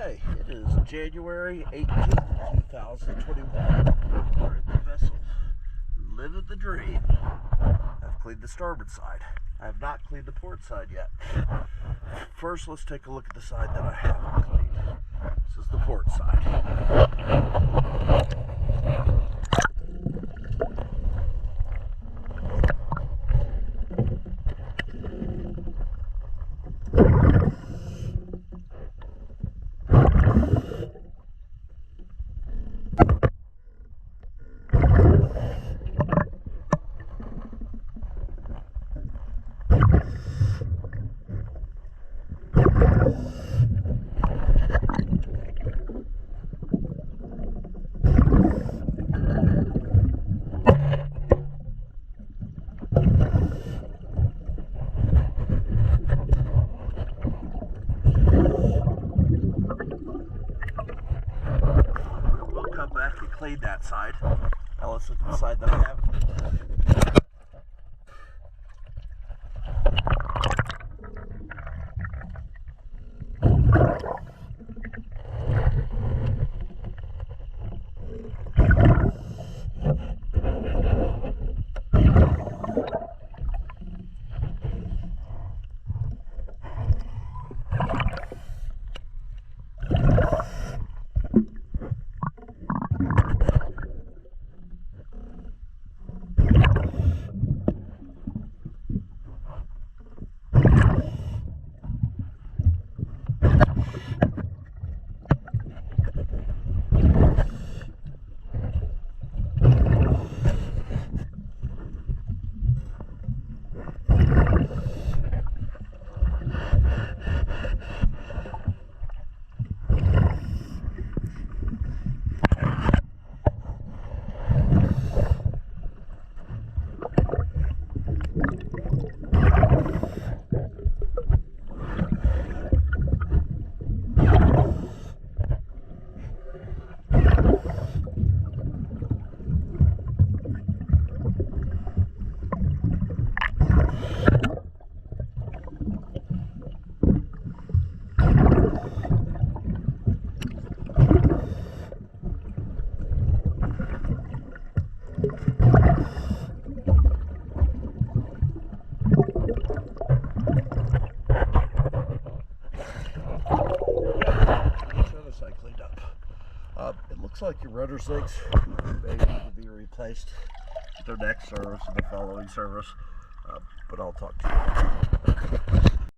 Okay, it is January 18th, 2021. We're at the vessel. Living the dream. I've cleaned the starboard side. I have not cleaned the port side yet. First, let's take a look at the side that I haven't cleaned. This is the port side. We'll come back and clean that side. Now let's look at the side that I haven't cleaned. It looks like your rudder zigs may need to be replaced with their next service and the following service, but I'll talk to you.